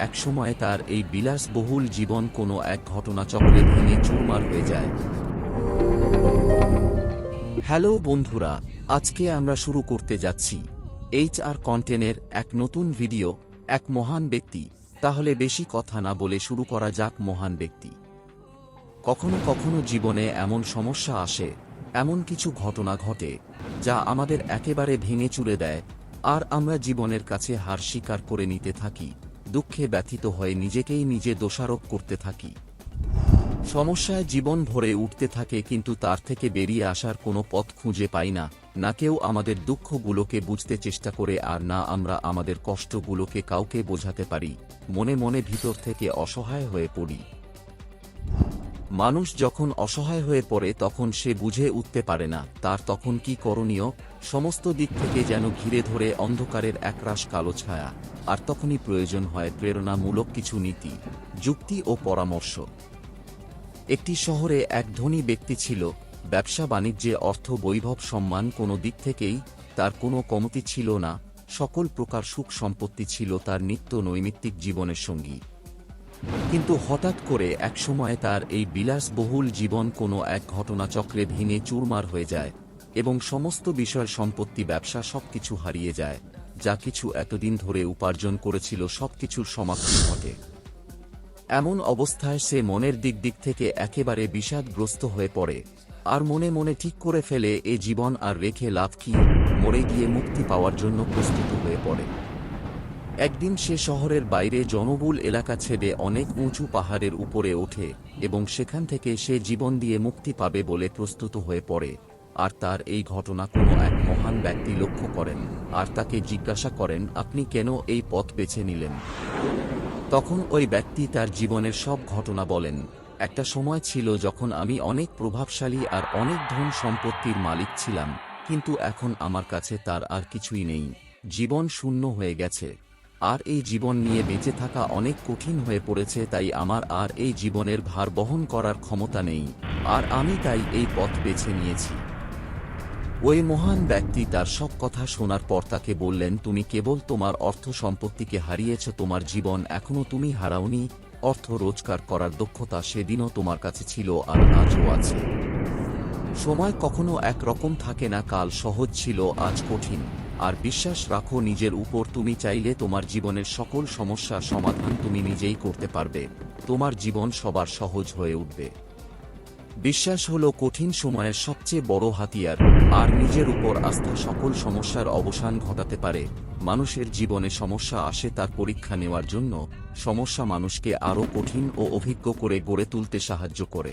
একসময় তার এই বিলাসবহুল জীবন কোনো এক ঘটনাচক্রে ভেঙে চুরমার হয়ে যায়। হ্যালো বন্ধুরা, আজকে আমরা শুরু করতে যাচ্ছি HR কন্টেন্টের এক নতুন ভিডিও, এক মহান ব্যক্তি। তাহলে বেশি কথা না বলে শুরু করা যাক। মহান ব্যক্তি। কখনো কখনো জীবনে এমন সমস্যা আসে, এমন কিছু ঘটনা ঘটে যা আমাদের একেবারে ভেঙে চুরে দেয়, আর আমরা জীবনের কাছে হার স্বীকার করে নিতে থাকি, দুঃখে ব্যথিত হয়ে নিজেকেই নিজে দোষারোপ করতে থাকি। সমস্যায় জীবন ভরে উঠতে থাকে, কিন্তু তার থেকে বেরিয়ে আসার কোনো পথ খুঁজে পাই না। না কেউ আমাদের দুঃখগুলোকে বুঝতে চেষ্টা করে, আর না আমরা আমাদের কষ্টগুলোকে কাউকে বোঝাতে পারি। মনে মনে ভিতর থেকে অসহায় হয়ে পড়ি। মানুষ যখন অসহায় হয়ে পড়ে তখন সে বুঝে উঠতে পারে না তার তখন কি করণীয়। সমস্ত দিক থেকে যেন ঘিরে ধরে অন্ধকারের একরাশ কালো ছায়া, আর তখনই প্রয়োজন হয় প্রেরণামূলক কিছু নীতি, যুক্তি ও পরামর্শ। একটি শহরে এক ধনী ব্যক্তি ছিল। ব্যবসা বাণিজ্যে, অর্থ, বৈভব, সম্মান, কোনো দিক থেকেই তার কোনো কমতি ছিল না। সকল প্রকার সুখ সম্পত্তি ছিল তার নিত্য নৈমিত্তিক জীবনের সঙ্গী। কিন্তু হঠাৎ করে এক সময় তার এই বিলাসবহুল জীবন কোনো এক ঘটনাচক্রে ভেঙে চুরমার হয়ে যায়, এবং সমস্ত বিষয়, সম্পত্তি, ব্যবসা সবকিছু হারিয়ে যায়। যা কিছু এতদিন ধরে উপার্জন করেছিল সবকিছুর সমাপ্তি ঘটে। এমন অবস্থায় সে মনের দিক থেকে একেবারে বিষাদগ্রস্ত হয়ে পড়ে, আর মনে মনে ঠিক করে ফেলে এ জীবন আর রেখে লাভ কি, মরে গিয়ে মুক্তি পাওয়ার জন্য প্রস্তুত হয়ে পড়ে। একদিন সে শহরের বাইরে জনবহুল এলাকা ছেড়ে অনেক উঁচু পাহাড়ের উপরে ওঠে, এবং সেখান থেকে সে জীবন দিয়ে মুক্তি পাবে বলে প্রস্তুত হয়ে পড়ে। আর তার এই ঘটনা কোনো এক মহান ব্যক্তি লক্ষ্য করেন, আর তাকে জিজ্ঞাসা করেন, আপনি কেন এই পথ বেছে নিলেন? তখন ওই ব্যক্তি তার জীবনের সব ঘটনা বলেন। একটা সময় ছিল যখন আমি অনেক প্রভাবশালী আর অনেক ধন সম্পত্তির মালিক ছিলাম, কিন্তু এখন আমার কাছে তার আর কিছুই নেই। জীবন শূন্য হয়ে গেছে, আর এই জীবন নিয়ে বেঁচে থাকা অনেক কঠিন হয়ে পড়েছে। তাই আমার আর এই জীবনের ভার বহন করার ক্ষমতা নেই, আর আমি তাই এই পথ বেছে নিয়েছি। ওই মহান ব্যক্তি তার সব কথা শোনার পর তাকে বললেন, তুমি কেবল তোমার অর্থ সম্পত্তিকে হারিয়েছ, তোমার জীবন এখনো তুমি হারাওনি। অর্থ রোজগার করার দক্ষতা সেদিনও তোমার কাছে ছিল, আর আজও আছে। সময় কখনো এক রকম থাকে না, কাল সহজ ছিল, আজ কঠিন। আর বিশ্বাস রাখো নিজের উপর, তুমি চাইলে তোমার জীবনের সকল সমস্যার সমাধান তুমি নিজেই করতে পারবে। তোমার জীবন সবার সহজ হয়ে উঠবে। বিশ্বাস হলো কঠিন সময়ের সবচেয়ে বড় হাতিয়ার, আর নিজের উপর আস্থা সকল সমস্যার অবসান ঘটাতে পারে। মানুষের জীবনে সমস্যা আসে তার পরীক্ষা নেওয়ার জন্য। সমস্যা মানুষকে আরও কঠিন ও অভিজ্ঞ করে গড়ে তুলতে সাহায্য করে।